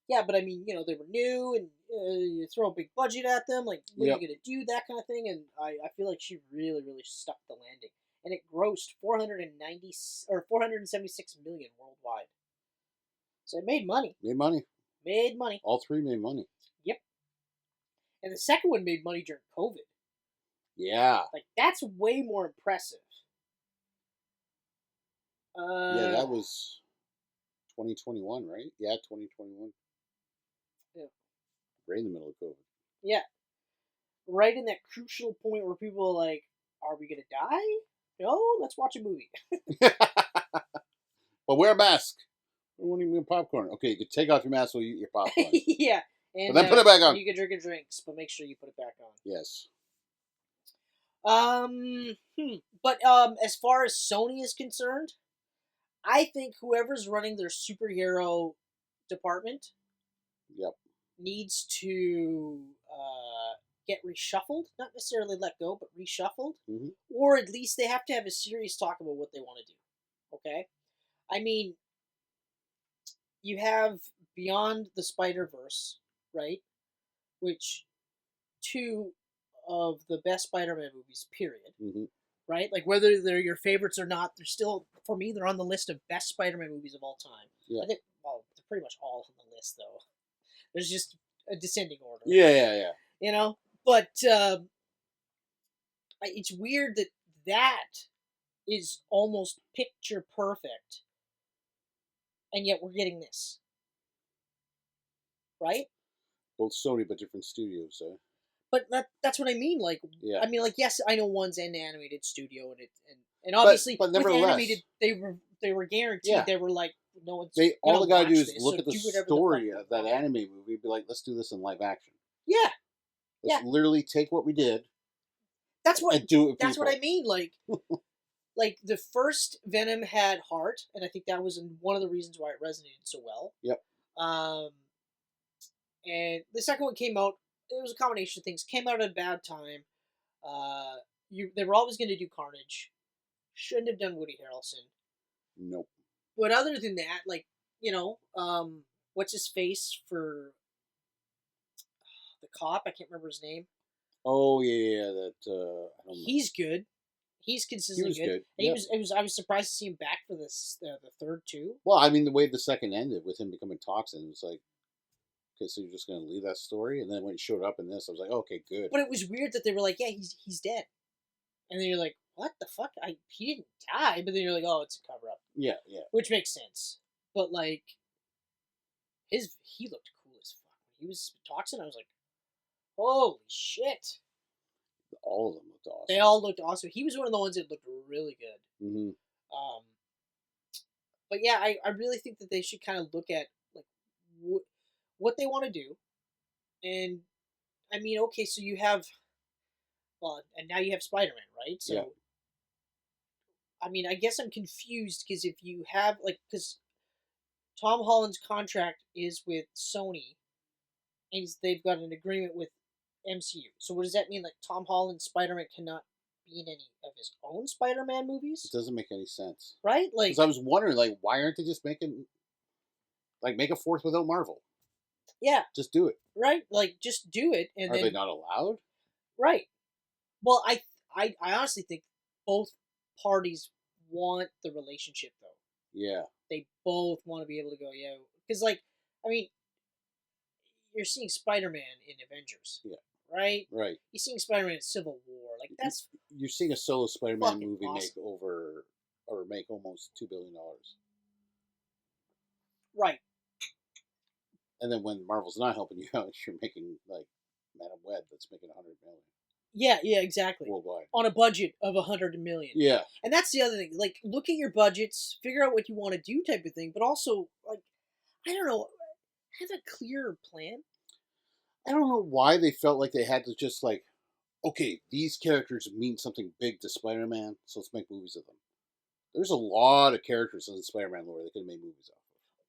yeah, but I mean, they were new and you throw a big budget at them, like, what are you going to do, that kind of thing. And I feel like she really, really stuck the landing. And it grossed 476 million worldwide. So it made money. Made money. All three made money. Yep. And the second one made money during COVID. Yeah. Like, that's way more impressive. Yeah, that was 2021, right? Yeah, 2021. Yeah. Right in the middle of COVID. Yeah. Right in that crucial point where people are like, are we going to die? No, let's watch a movie. But wear a mask. I want to eat popcorn. Okay, you can take off your mask while you eat your popcorn. Yeah. And but then put it back on. You can drink your drinks, but make sure you put it back on. Yes. But as far as Sony is concerned, I think whoever's running their superhero department needs to get reshuffled. Not necessarily let go, but reshuffled. Mm-hmm. Or at least they have to have a serious talk about what they want to do. Okay? I mean, you have Beyond the Spider-Verse, right? Which, two of the best Spider-Man movies, period. Mm-hmm. Right? Like, whether they're your favorites or not, they're still, for me, they're on the list of best Spider-Man movies of all time. Yeah. I think, well, they're pretty much all on the list, though. There's just a descending order. Yeah. You know? But it's weird that is almost picture perfect, and yet we're getting this. Right? Both Sony, but different studios, so. But that's what I mean. Like, yeah. I mean, like, yes, I know one's an animated studio, and obviously, but with animated, they were guaranteed. Yeah. They were like, no one's. All they gotta do is this, look so at the do story of that anime movie, and be like, let's do this in live action. Yeah. Let's literally take what we did. That's what. And do it. That's what I mean. Like, like the first Venom had heart, and I think that was one of the reasons why it resonated so well. Yep. And the second one came out. It was a combination of things. Came out at a bad time. They were always going to do Carnage. Shouldn't have done Woody Harrelson. Nope. But other than that, like, what's his face for the cop? I can't remember his name. Oh yeah, that I don't know. He's good. He's consistently good. Yep. I was surprised to see him back for this the third too. Well, I mean, the way the second ended with him becoming Toxin, it was like, okay, so you're just going to leave that story? And then when he showed up in this, I was like, okay, good. But it was weird that they were like, yeah, he's dead. And then you're like, what the fuck? He didn't die. But then you're like, oh, it's a cover-up. Yeah. Which makes sense. But, like, he looked cool as fuck. When he was Toxin, I was like, holy shit. All of them looked awesome. They all looked awesome. He was one of the ones that looked really good. Mm-hmm. But yeah, I really think that they should kind of look at like what they want to do, and I mean, okay, so you have, well, and now you have Spider-Man, right? So, Yeah. I mean, I guess I'm confused because if you have because Tom Holland's contract is with Sony, and they've got an agreement with MCU. So what does that mean? Like Tom Holland Spider-Man cannot be in any of his own Spider-Man movies, It doesn't make any sense. right? Like, Because I was wondering, like, why aren't they just make a fourth without Marvel? yeah, Just do it. right. Like, just do it, and Are then they not allowed? right. Well, I honestly think both parties want the relationship though. Yeah. They both want to be able to go, yeah, because like, I mean, you're seeing Spider-Man in Avengers, Yeah. right? Right. You're seeing Spider-Man in Civil War, like that's You're seeing a solo Spider-Man fucking movie awesome. make almost $2 billion. right. And then when Marvel's not helping you out, you're making like Madam Web that's making $100 million Yeah, exactly. worldwide. On a budget of $100 million. Yeah. And that's the other thing. Like, look at your budgets, figure out what you want to do, type of thing. But also, like, I don't know, have a clearer plan. I don't know why they felt like they had to just like, okay, these characters mean something big to Spider-Man, so let's make movies of them. There's a lot of characters in the Spider-Man lore they could have made movies of.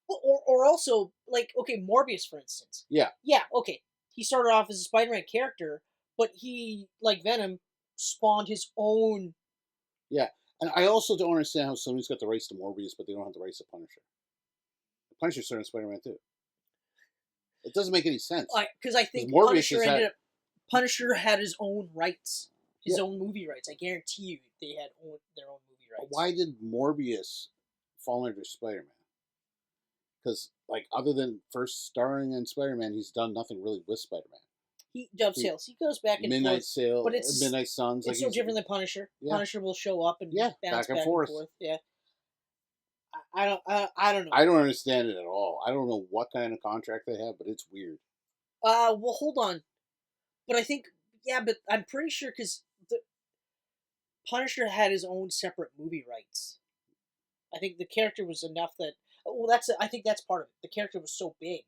Or also, like, okay, Morbius, for instance. Yeah. Yeah, okay. He started off as a Spider-Man character, but he, like Venom, spawned his own. Yeah. And I also don't understand how Sony's got the rights to Morbius, but they don't have the rights to Punisher. The Punisher's starting Spider-Man too. It doesn't make any sense. Because I think Punisher had his own rights. His own movie rights. I guarantee you they had their own movie rights. Why did Morbius fall under Spider-Man? Because, like, other than first starring in Spider-Man, he's done nothing really with Spider-Man. He dovetails. He goes back and Midnight forth. Sale, But it's Midnight Suns. It's no different than Punisher. Yeah. Punisher will show up and bounce back and forth. Yeah. I don't know. I don't understand it at all. I don't know what kind of contract they have, but it's weird. Well, hold on. But I think, but I'm pretty sure because the Punisher had his own separate movie rights. I think the character was enough that. Well, I think that's part of it. The character was so big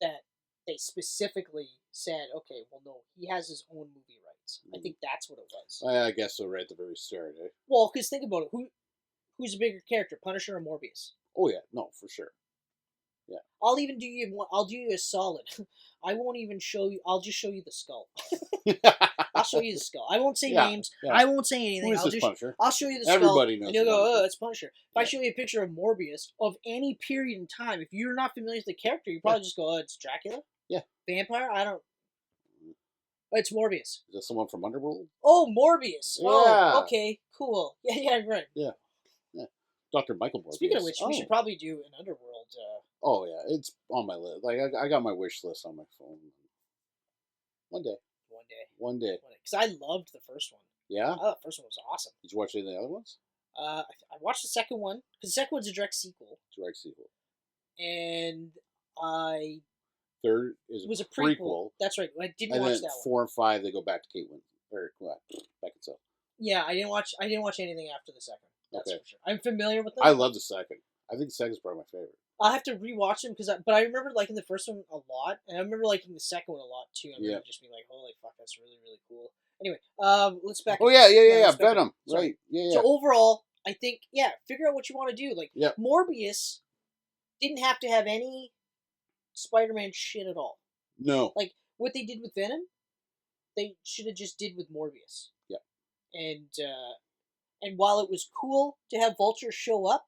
that they specifically said, okay, well, no, he has his own movie rights. I think that's what it was. I guess so. Right at the very start, eh? Well, because think about it. Who's a bigger character, Punisher or Morbius? Oh yeah, no, for sure. Yeah. I'll do you a solid. I won't even show you. I'll just show you the skull. I'll show you the skull. I won't say names. Yeah. I won't say anything. I'll show you the skull. Everybody knows. And you'll go, oh, it's Punisher. If I show you a picture of Morbius of any period in time, if you're not familiar with the character, you probably just go, oh, it's Dracula? Yeah. Vampire? I don't. It's Morbius. Is that someone from Underworld? Oh, Morbius. Yeah. Oh, okay, cool. Yeah, right. Yeah. Dr. Michael Morbius. Speaking of which, we should probably do an Underworld. Oh yeah, it's on my list. Like I got my wish list on my phone. One day. Because I loved the first one. Yeah. I thought the first one was awesome. Did you watch any of the other ones? I watched the second one because the second one's a direct sequel. And third was a prequel. That's right. I didn't watch that one. 4 and 5 they go back to Kate Beckinsale. Yeah, I didn't watch anything after the second. That's for sure. I'm familiar with them. I love the second. I think the second's probably my favorite. I'll have to rewatch them but I remember liking the first one a lot, and I remember liking the second one a lot too. I remember just being like, "Holy fuck, that's really really cool." Anyway, let's back. Oh yeah, Venom. Right. Yeah. So overall, I think figure out what you want to do. Like Morbius didn't have to have any Spider-Man shit at all. No. Like what they did with Venom, they should have just did with Morbius. Yeah. And while it was cool to have Vulture show up,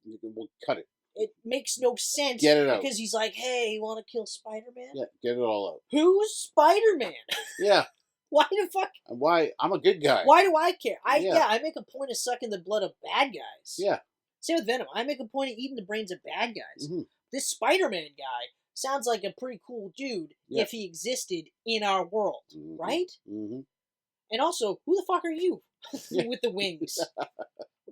we'll cut it. It makes no sense. Get it out. Because he's like, hey, you want to kill Spider-Man? Yeah, get it all out. Who's Spider-Man? Yeah. Why the fuck? Why? I'm a good guy. Why do I care? I make a point of sucking the blood of bad guys. Yeah. Same with Venom. I make a point of eating the brains of bad guys. Mm-hmm. This Spider-Man guy sounds like a pretty cool dude if he existed in our world, right? Mm-hmm. And also, who the fuck are you with the wings?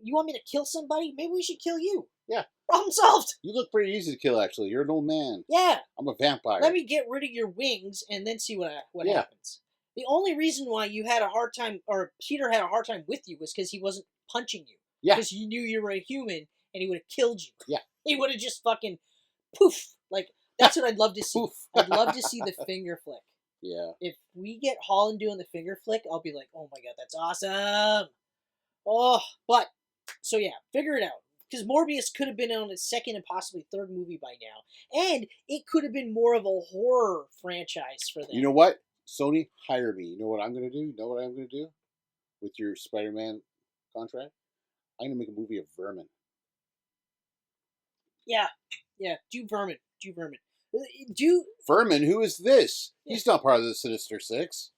You want me to kill somebody? Maybe we should kill you. Yeah. Problem solved. You look pretty easy to kill, actually. You're an old man. Yeah. I'm a vampire. Let me get rid of your wings and then see what happens. The only reason why you had a hard time, or Peter had a hard time with you, was because he wasn't punching you. Yeah. Because he knew you were a human, and he would have killed you. Yeah. He would have just fucking poof. Like, that's what I'd love to see. Poof. I'd love to see the finger flick. Yeah. If we get Holland doing the finger flick, I'll be like, oh my god, that's awesome. Oh, but, so yeah, figure it out. Because Morbius could have been on its second and possibly third movie by now. And it could have been more of a horror franchise for them. You know what? Sony, hire me. You know what I'm going to do? You know what I'm going to do with your Spider-Man contract? I'm going to make a movie of Vermin. Yeah. Do Vermin. Vermin? Who is this? Yeah. He's not part of the Sinister Six.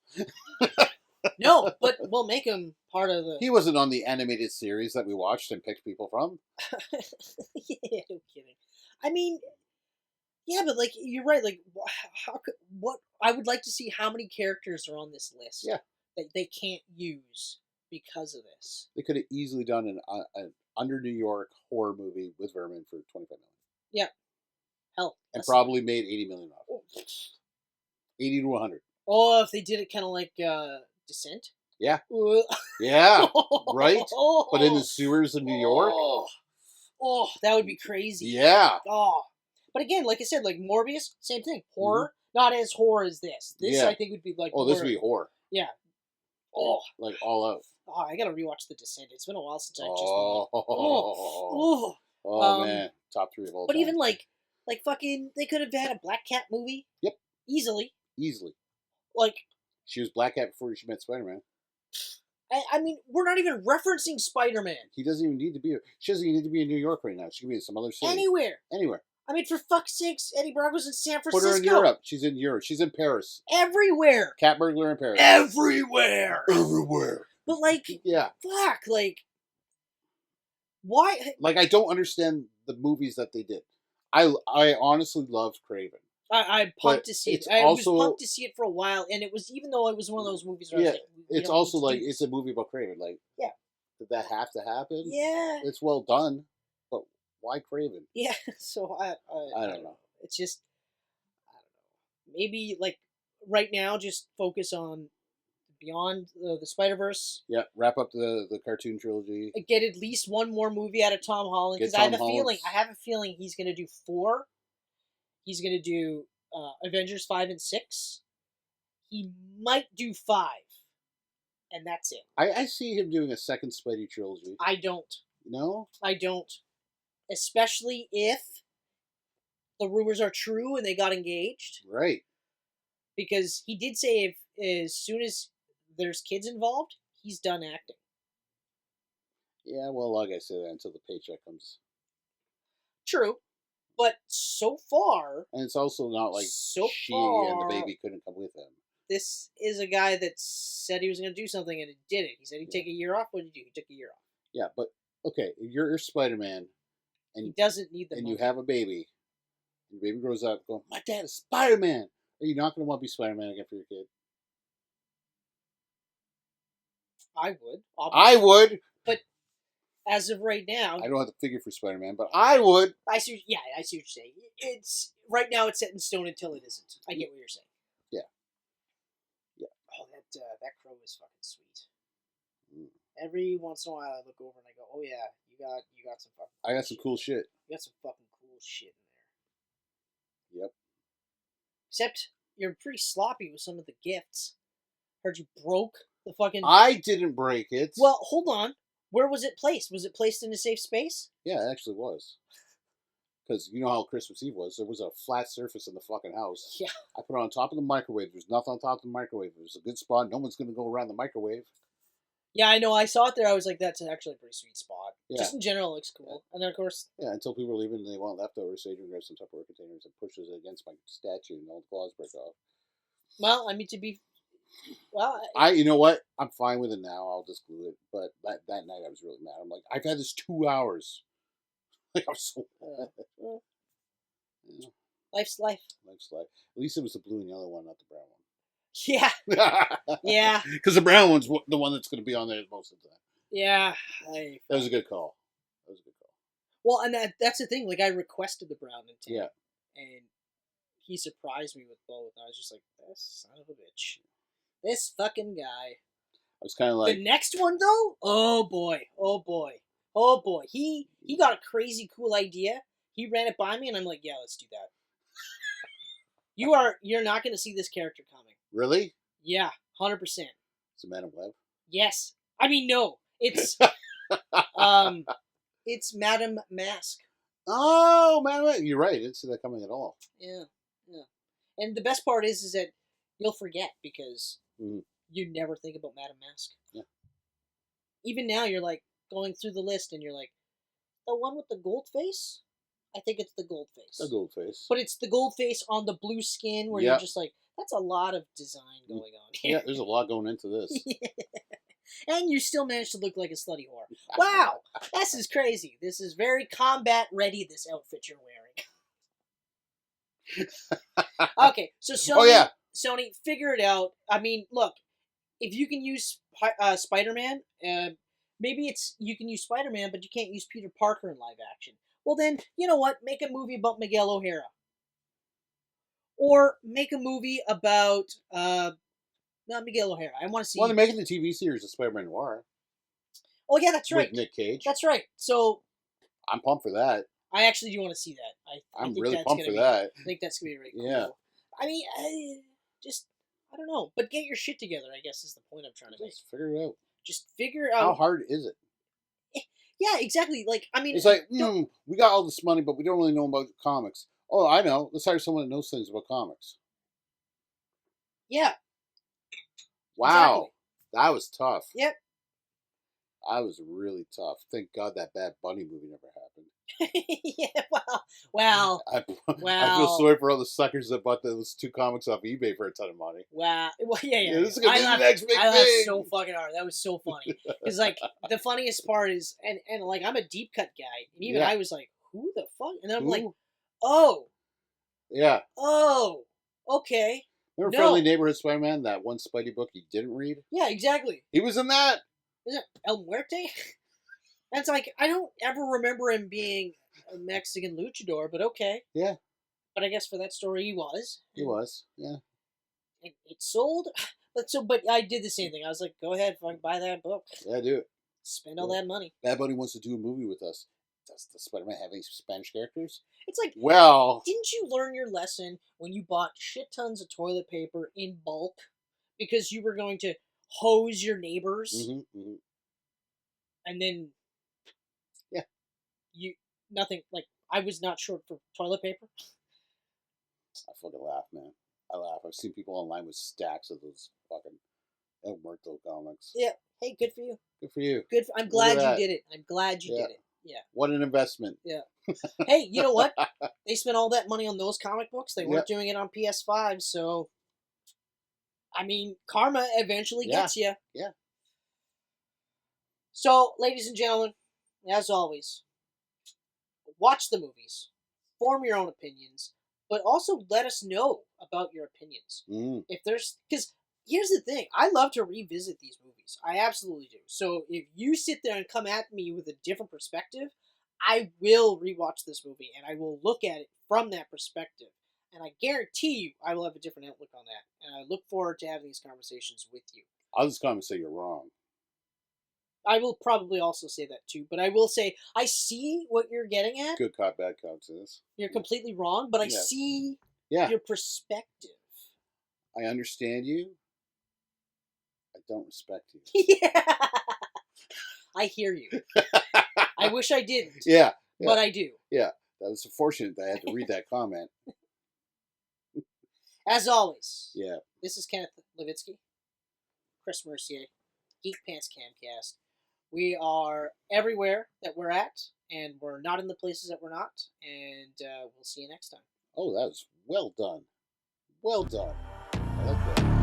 No, but we'll make him part of the... He wasn't on the animated series that we watched and picked people from. Yeah, no kidding. I mean, yeah, but like, you're right. Like, what? I would like to see how many characters are on this list. Yeah. That they can't use because of this. They could have easily done an under New York horror movie with Vermin for $25 million. Yeah. Hell. And probably made $80 million off. 80 to 100. Oh, if they did it kind of like Descent. Yeah. Yeah. Right? But in the sewers of New York. Oh, that would be crazy. Yeah. Oh. But again, like I said, like Morbius, same thing. Horror. Mm-hmm. Not as horror as this. This, I think, would be like... Oh, this would be horror. Yeah. Oh. Like all out. Oh, I gotta rewatch The Descent. It's been a while since I just... Man. Top 3 of all time. But even like fucking... They could have had a Black Cat movie. Yep. Easily. Like... She was Black Cat before she met Spider-Man. I mean, we're not even referencing Spider-Man. He doesn't even need to be... She doesn't even need to be in New York right now. She can be in some other city. Anywhere. I mean, for fuck's sakes, Eddie Bravo's in San Francisco. Put her in Europe. She's in Europe. She's in Paris. Everywhere. Cat burglar in Paris. Everywhere. But like... Yeah. Fuck, like... Why? Like, I don't understand the movies that they did. I honestly loved Craven. I'm pumped to see it. I was pumped to see it for a while, and it was, even though it was one of those movies where I was like, it's also like, it's a movie about Craven. Like, yeah. Did that have to happen? Yeah. It's well done, but why Craven? Yeah, so I don't know. It's just, I don't know. Maybe, like, right now, just focus on Beyond the Spider-Verse. Yeah, wrap up the cartoon trilogy. Get at least one more movie out of Tom Holland, because I have a feeling he's going to do 4. He's going to do Avengers 5 and 6. He might do 5. And that's it. I see him doing a second Spidey trilogy. I don't. No? I don't. Especially if the rumors are true and they got engaged. Right. Because he did say as soon as there's kids involved, he's done acting. Yeah, well, like I said, until the paycheck comes. True. But so far... And it's also not like and the baby couldn't come with him. This is a guy that said he was going to do something and he did it. He said he'd take a year off. What did he do? He took a year off. Yeah, but, okay, you're Spider-Man. And he doesn't need the money. And you have a baby. And your baby grows up going, my dad is Spider-Man. Are you not going to want to be Spider-Man again for your kid? I would. Obviously. I would. But as of right now... I don't have the figure for Spider-Man, but I would. I see what you're saying. It's right now it's set in stone until it isn't. I get what you're saying. Yeah. Oh, that crow is fucking sweet. Every once in a while I look over and I go, oh yeah, you got some fucking... I got some cool shit. You got some fucking cool shit in there. Yep. Except you're pretty sloppy with some of the gifts. Heard you broke the fucking... I didn't break it. Well, hold on. Where was it placed? Was it placed in a safe space? Yeah, it actually was. Because you know how Christmas Eve was. There was a flat surface in the fucking house. Yeah. I put it on top of the microwave. There's nothing on top of the microwave. It was a good spot. No one's going to go around the microwave. Yeah, I know. I saw it there. I was like, that's actually a pretty sweet spot. Yeah. Just in general, it looks cool. And then, of course... Yeah, until people are leaving and they want leftovers, so Adrian grabs some Tupperware containers and pushes it against my statue and all the claws break off. Well, I mean, to be... Well... You know what? I'm fine with it now. I'll just glue it. But that night I was really mad. I'm like, I've had this 2 hours. Like, I'm so mad. Yeah. Life's life. Life's life. At least it was the blue and yellow one, not the brown one. Yeah. Yeah. Because the brown one's the one that's going to be on there most of the time. Yeah. That was a good call. Well, and that's the thing. Like, I requested the brown and tan. Yeah. And he surprised me with both. I was just like, that son of a bitch. This fucking guy. I was kind of like, The next one though, oh boy, oh boy, oh boy. He got a crazy cool idea. He ran it by me, and I'm like, yeah, let's do that. You're not going to see this character coming. really? Yeah, 100%. It's a Man of Web. Yes, I mean no. It's it's Madame Mask. Oh, Man of Web. You're right. I didn't see that coming at all. Yeah, yeah. And the best part is that you'll forget because Mhm. you never think about Madame Mask. Yeah. Even now, you're like going through the list, and you're like, the one with the gold face. I think it's the gold face. A gold face. But it's the gold face on the blue skin where Yep. you're just like, that's a lot of design going on here. Yeah, there's a lot going into this. And you still managed to look like a slutty whore. Wow, this is crazy. This is very combat ready, this outfit you're wearing. Okay, so Sony, Oh, yeah. Sony, figure it out. I mean, look, if you can use Spider-Man, maybe you can use Spider-Man, but you can't use Peter Parker in live action. Well then, you know what? Make a movie about Miguel O'Hara. Or make a movie about, not Miguel O'Hara. I want to see... Well, they're making the TV series of Spider-Man Noir. Oh yeah, that's right. With Nick Cage. That's right. So... I'm pumped for that. I actually do want to see that. I I'm think really that's pumped gonna for that. I think that's going to be really cool. Yeah. I mean, I don't know. But get your shit together, I guess, is the point I'm trying to make. Just figure it out. Just figure out... How hard is it? Yeah, exactly. Like, I mean... It's like, we got all this money, but we don't really know about comics. Oh, I know. Let's hire someone that knows things about comics. Yeah. Wow. Exactly. That was tough. Yep. That was really tough. Thank God that Bad Bunny movie never happened. Yeah, well, I feel sorry for all the suckers that bought those 2 comics off eBay for a ton of money. wow. Well, yeah. This is going to be the next big I laughed thing. so fucking hard. That was so funny. Because, like, the funniest part is, and like, I'm a deep cut guy, and even I was like, who the fuck? And then I'm like, oh. Yeah. Oh. Okay. Remember Friendly Neighborhood Spider-Man, that one Spidey book you didn't read? Yeah, exactly. He was in that. Is it El Muerte? That's like, I don't ever remember him being a Mexican luchador, but okay. Yeah. But I guess for that story he was. He was, yeah. It sold. But I did the same thing. I was like, go ahead, fucking buy that book. Yeah, do it. Spend all that money. Bad Bunny wants to do a movie with us. Does the Spider-Man have any Spanish characters? It's like, well, didn't you learn your lesson when you bought shit tons of toilet paper in bulk because you were going to hose your neighbors? Mm-hmm. And then, yeah, nothing, like, I was not short for toilet paper. I fucking laugh, man. I laugh. I've seen people online with stacks of those fucking El Muerto comics. Yeah. Hey, good for you. Good for you. I'm glad you did it. I'm glad you did it. Yeah. What an investment. Yeah. Hey, you know what? They spent all that money on those comic books. They weren't doing it on PS5, so... I mean, karma eventually gets you. Yeah. So, ladies and gentlemen, as always, watch the movies. Form your own opinions. But also let us know about your opinions. Mm. If there's... Because here's the thing. I love to revisit these movies. I absolutely do. So if you sit there and come at me with a different perspective, I will rewatch this movie and I will look at it from that perspective. And I guarantee you I will have a different outlook on that. And I look forward to having these conversations with you. I'll just come and say you're wrong. I will probably also say that too. But I will say, I see what you're getting at. Good cop, bad cop says. You're completely wrong, but I see your perspective. I understand you. I don't respect you. Yeah. I hear you. I wish I didn't. Yeah. But I do. Yeah. That was unfortunate that I had to read that comment. As always. Yeah. This is Kenneth LIVITSKI, Chris Mercier, Geek Pants Camcast. We are everywhere that we're at, and we're not in the places that we're not, and we'll see you next time. Oh, that was well done. Well done. I like that.